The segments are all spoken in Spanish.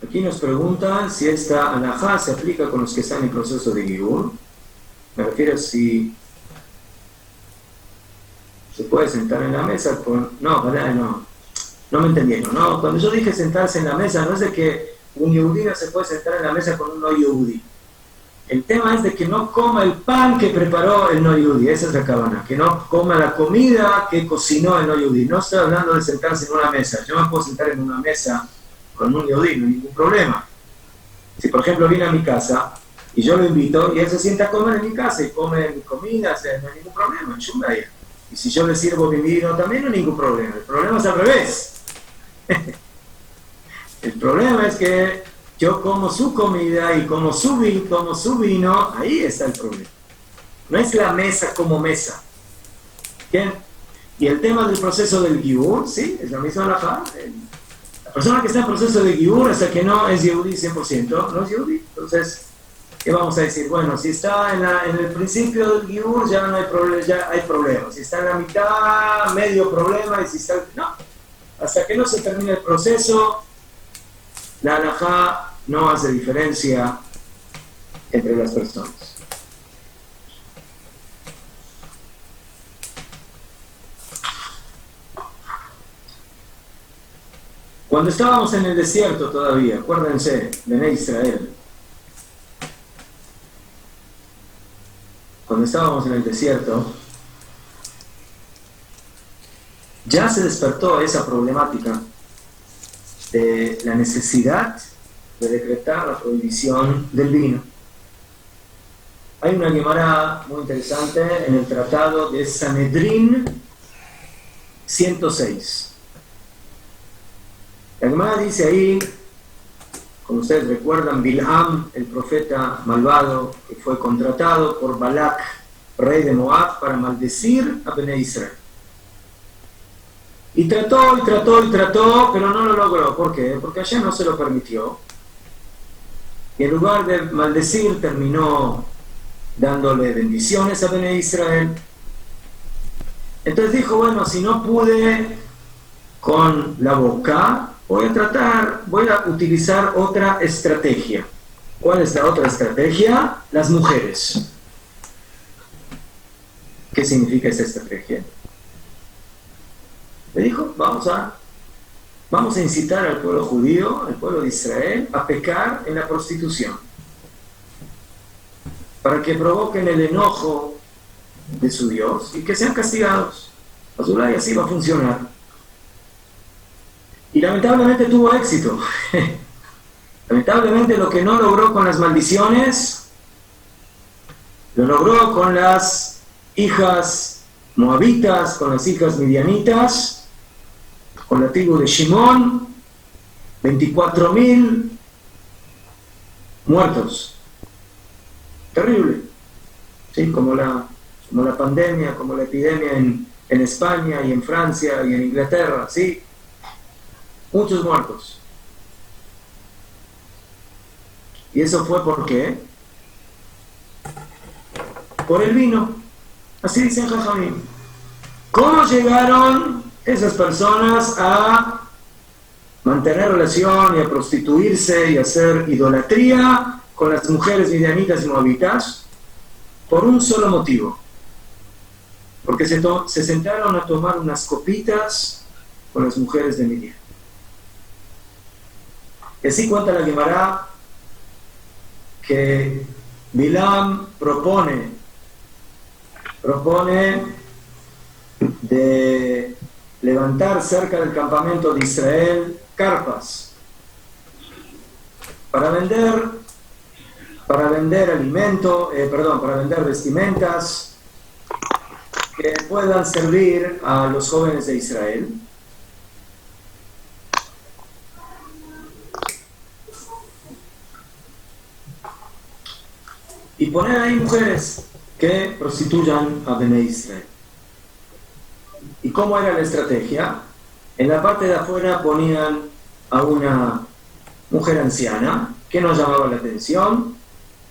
Aquí nos preguntan si esta alajá se aplica con los que están en proceso de Gibur. Me refiero a si se puede sentar en la mesa con... No, ¿verdad? No me entendieron. No, cuando yo dije sentarse en la mesa, no es de que un yehudí no se puede sentar en la mesa con un no yehudí. El tema es de que no coma el pan que preparó el no yehudí. Esa es la cabana. Que no coma la comida que cocinó el no yehudí. No estoy hablando de sentarse en una mesa. Yo me puedo sentar en una mesa con un yehudí, no hay ningún problema. Si por ejemplo viene a mi casa y yo lo invito y él se sienta a comer en mi casa y come mi comida, no hay ningún problema, chumaya. Y si yo le sirvo mi vino también no hay ningún problema. El problema es al revés. El problema es que yo como su comida y como su vino, ahí está el problema. No es la mesa como mesa. ¿Bien? Y el tema del proceso del Gibur, sí, es la misma halajá. La persona que está en proceso de Gibur, hasta que no es Yehudí 100%, no es Yehudí. Entonces, ¿qué vamos a decir? Bueno, si está en el principio del Gibur, ya no hay problema, ya hay problema. Si está en la mitad, medio problema, y si está... No, hasta que no se termine el proceso, la halajá no hace diferencia entre las personas. Cuando estábamos en el desierto todavía, acuérdense, Bené Israel. Cuando estábamos en el desierto, ya se despertó esa problemática de la necesidad de decretar la prohibición del vino. Hay una Gemara muy interesante en el tratado de Sanedrín 106. La Gemara dice ahí, como ustedes recuerdan, Bilham, el profeta malvado, que fue contratado por Balak, rey de Moab, para maldecir a Bené Israel. Y trató, pero no lo logró. ¿Por qué? Porque Hashem no se lo permitió. Y en lugar de maldecir, terminó dándole bendiciones a Bené Israel. Entonces dijo, bueno, si no pude con la boca, voy a utilizar otra estrategia. ¿Cuál es la otra estrategia? Las mujeres. ¿Qué significa esa estrategia? Le dijo, vamos a incitar al pueblo judío, al pueblo de Israel, a pecar en la prostitución, para que provoquen el enojo de su Dios y que sean castigados. Y así va a funcionar. Y lamentablemente tuvo éxito. Lamentablemente lo que no logró con las maldiciones, lo logró con las hijas moabitas, con las hijas midianitas, con la tribu de Shimón, 24,000 muertos. Terrible. ¿Sí? Como la pandemia, como la epidemia en España y en Francia y en Inglaterra, ¿sí? Muchos muertos. ¿Y eso fue por qué? Por el vino. Así dicen Jajamín. ¿Cómo llegaron esas personas a mantener relación y a prostituirse y a hacer idolatría con las mujeres midianitas y moabitas? Por un solo motivo. Porque se sentaron a tomar unas copitas con las mujeres de Midian. Y así cuenta la Gemara que Bilam propone de levantar cerca del campamento de Israel carpas para vender para vender vestimentas que puedan servir a los jóvenes de Israel. Y poner ahí mujeres que prostituyan a Bené Israel. ¿Y cómo era la estrategia? En la parte de afuera ponían a una mujer anciana que no llamaba la atención,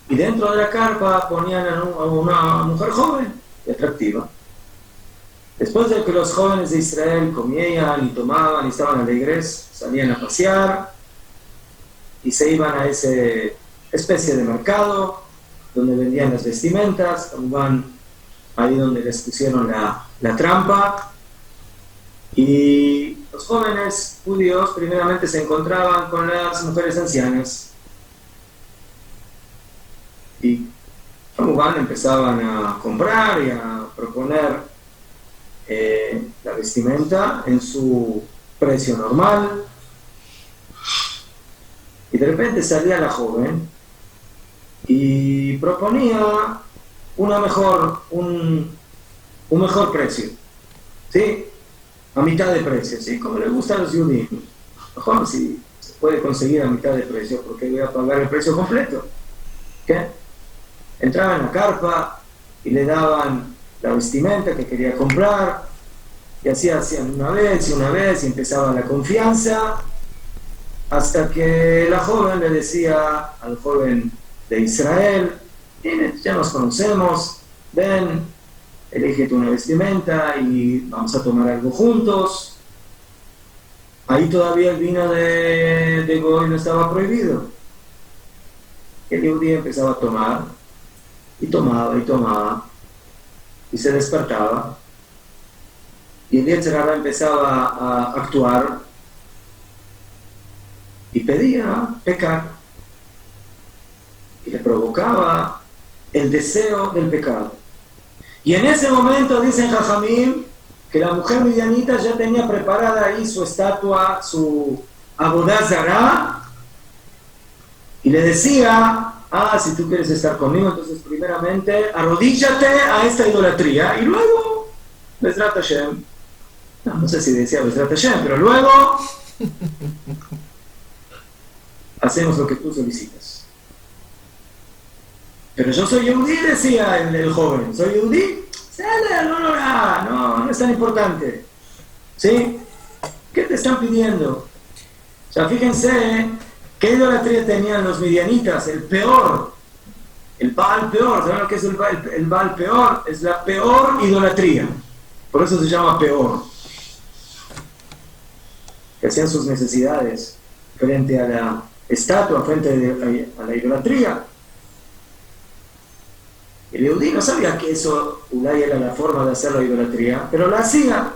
y dentro de la carpa ponían a una mujer joven y atractiva. Después de que los jóvenes de Israel comían y tomaban y estaban alegres, salían a pasear, y se iban a esa especie de mercado donde vendían las vestimentas, van ahí donde les pusieron la trampa, y los jóvenes judíos primeramente se encontraban con las mujeres ancianas y empezaban a comprar y a proponer la vestimenta en su precio normal, y de repente salía la joven y proponía un mejor precio, ¿sí? A mitad de precio, ¿sí? Como le gusta a los judíos. Mejor si se puede conseguir a mitad de precio, porque voy a pagar el precio completo. ¿Qué? Entraba en la carpa y le daban la vestimenta que quería comprar, y así hacían una vez y empezaba la confianza, hasta que la joven le decía al joven de Israel: ya nos conocemos, ven, elígete una vestimenta y vamos a tomar algo juntos. Ahí todavía el vino de Goy no estaba prohibido. El judío empezaba a tomar, y tomaba, y se despertaba, y el Yetzer Hara empezaba a actuar y pedía pecar, y le provocaba el deseo del pecado. Y en ese momento dicen Jajamim que la mujer midianita ya tenía preparada ahí su estatua, su Abodá Zará, y le decía: si tú quieres estar conmigo, entonces primeramente arrodíllate a esta idolatría, y luego Bezrat Hashem, no sé si decía Bezrat Hashem, pero luego hacemos lo que tú solicitas. Pero yo soy yehudí, decía el joven. ¿Soy yehudí? No es tan importante. ¿Sí? ¿Qué te están pidiendo? O sea, fíjense qué idolatría tenían los midianitas, el peor, el Baal peor. ¿Saben lo que es el Baal peor? Es la peor idolatría. Por eso se llama peor. Que hacían sus necesidades frente a la estatua, frente a la idolatría. El yehudí no sabía que eso era la forma de hacer la idolatría, pero la hacía.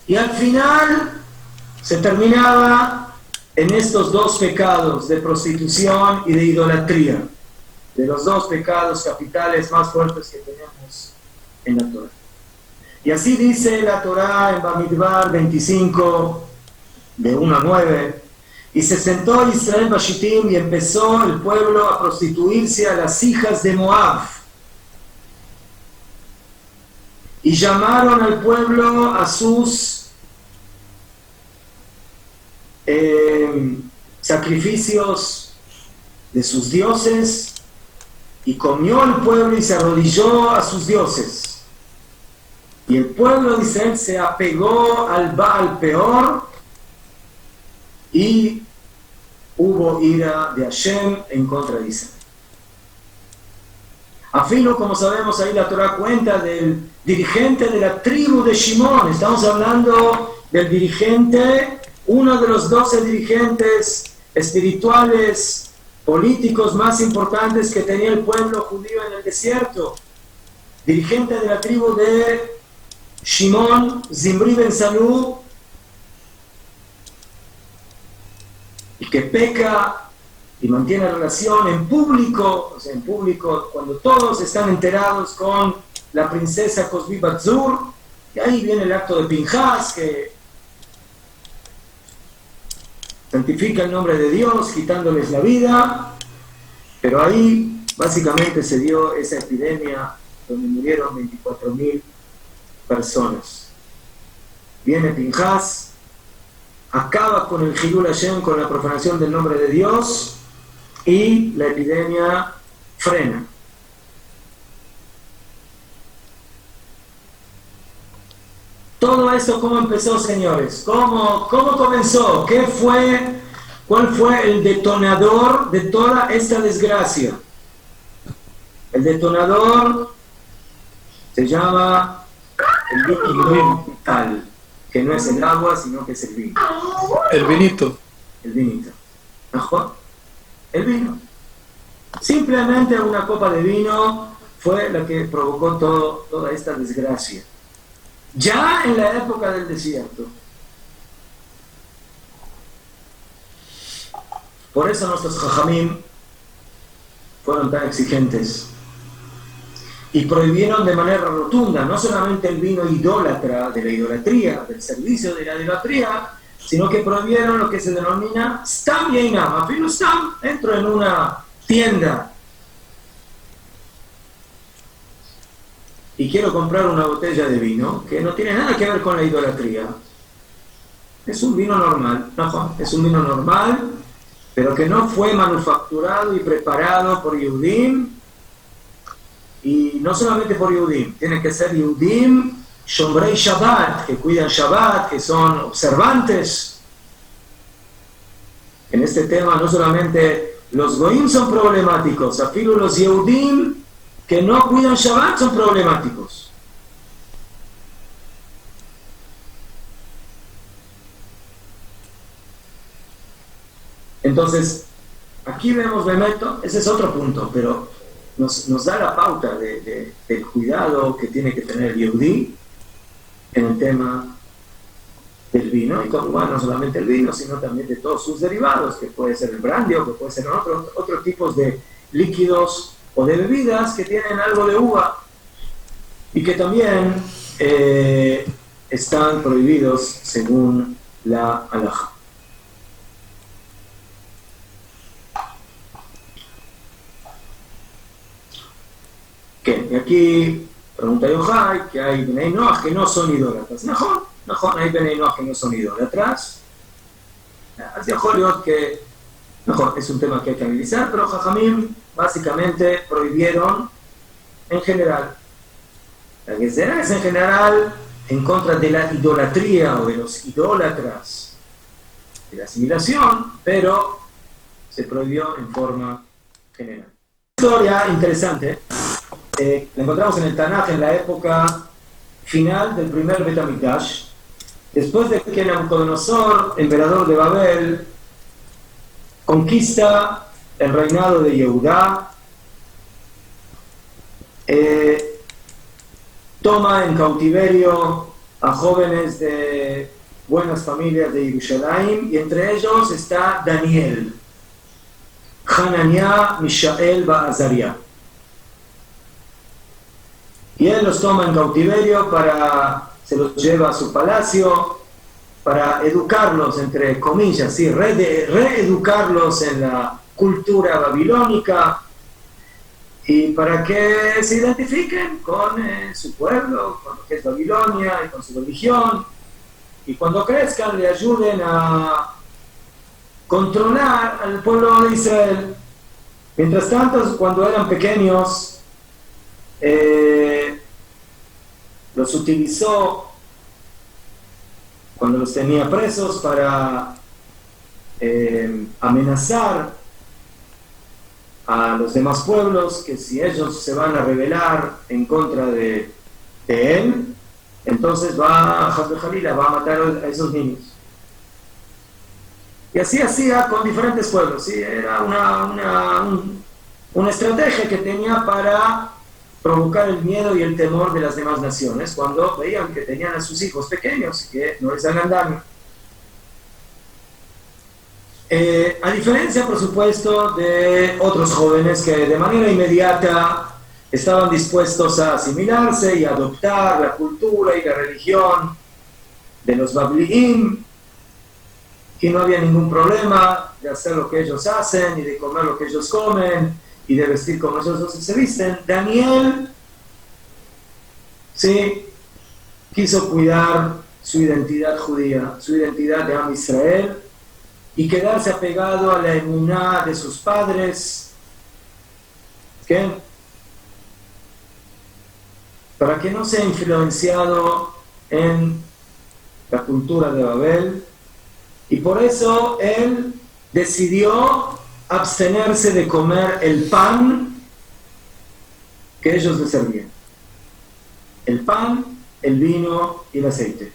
Y al final se terminaba en estos dos pecados de prostitución y de idolatría, de los dos pecados capitales más fuertes que tenemos en la Torah. Y así dice la Torah en Bamidbar 25, de 1 a 9. Y se sentó Israel Bashitim y empezó el pueblo a prostituirse a las hijas de Moab. Y llamaron al pueblo a sus sacrificios de sus dioses, y comió el pueblo y se arrodilló a sus dioses. Y el pueblo de Israel se apegó al Baal peor, y hubo ira de Hashem en contra de Israel. Afino, como sabemos, ahí la Torah cuenta del dirigente de la tribu de Shimón. Estamos hablando del dirigente, uno de los 12 dirigentes espirituales, políticos más importantes que tenía el pueblo judío en el desierto. Dirigente de la tribu de Shimón, Zimri ben Salú, y que peca y mantiene relación en público, o sea, en público, cuando todos están enterados, con la princesa Cosbi Batzur, y ahí viene el acto de Pinjas, que santifica el nombre de Dios, quitándoles la vida, pero ahí básicamente se dio esa epidemia donde murieron 24.000 personas. Viene Pinjas, acaba con el Hilul Hashem, con la profanación del nombre de Dios, y la epidemia frena. Todo esto, ¿cómo empezó, señores? ¿Cómo comenzó? ¿Cuál fue el detonador de toda esta desgracia? El detonador se llama el vino vital, que no es el agua, sino que es el vino. El vinito. El vinito. ¿no? El vino. Simplemente una copa de vino fue la que provocó toda esta desgracia. Ya en la época del desierto. Por eso nuestros jajamim fueron tan exigentes y prohibieron de manera rotunda no solamente el vino idólatra, de la idolatría, del servicio de la idolatría, sino que prohibieron lo que se denomina stam yeinam. Afilo stam, entro en una tienda y quiero comprar una botella de vino que no tiene nada que ver con la idolatría. Es un vino normal, no, es un vino normal, pero que no fue manufacturado y preparado por Yehudim, y no solamente por Yehudim, tiene que ser Yehudim Shomrei Shabbat, que cuidan Shabbat, que son observantes. En este tema no solamente los Goim son problemáticos, afilo los Yehudim que no cuidan Shabbat son problemáticos. Entonces, aquí vemos Bemeto, ese es otro punto, pero nos da la pauta del cuidado que tiene que tener el Yehudí en el tema del vino, y como no solamente el vino, sino también de todos sus derivados, que puede ser el brandy o que puede ser otros tipos de líquidos o de bebidas que tienen algo de uva y que también están prohibidos según la halajá. Y aquí pregunta Yohai que hay Benei Noach que no son idólatras. No, hay Benei Noach que no son idólatras. Así que es un tema que hay que analizar, pero Jajamim básicamente prohibieron en general. La Gezerá es en general en contra de la idolatría o de los idólatras, de la asimilación, pero se prohibió en forma general. Historia interesante. La encontramos en el Tanaj en la época final del primer Bet HaMikdash, después de que Nabucodonosor, emperador de Babel, conquista el reinado de Yehudá, toma en cautiverio a jóvenes de buenas familias de Yerushalayim, y entre ellos está Daniel, Hananiah, Mishael, Azariah. Y él los toma en cautiverio se los lleva a su palacio para educarlos, entre comillas, ¿sí? Reeducarlos en la cultura babilónica y para que se identifiquen con su pueblo, con lo que es Babilonia y con su religión, y cuando crezcan le ayuden a controlar al pueblo de Israel. Mientras tanto, cuando eran pequeños, los utilizó cuando los tenía presos para amenazar a los demás pueblos que si ellos se van a rebelar en contra de él, entonces va a matar a esos niños. Y así hacía con diferentes pueblos, ¿sí? Era una estrategia que tenía para provocar el miedo y el temor de las demás naciones cuando veían que tenían a sus hijos pequeños que no les hagan daño. A diferencia, por supuesto, de otros jóvenes que de manera inmediata estaban dispuestos a asimilarse y adoptar la cultura y la religión de los Babliim, y no había ningún problema de hacer lo que ellos hacen y de comer lo que ellos comen y de vestir como ellos se visten. Daniel, sí, quiso cuidar su identidad judía, su identidad de Am Israel, y quedarse apegado a la emuná de sus padres, ¿qué? Para que no sea influenciado en la cultura de Babel, y por eso él decidió abstenerse de comer el pan que ellos le servían. El pan, el vino y el aceite.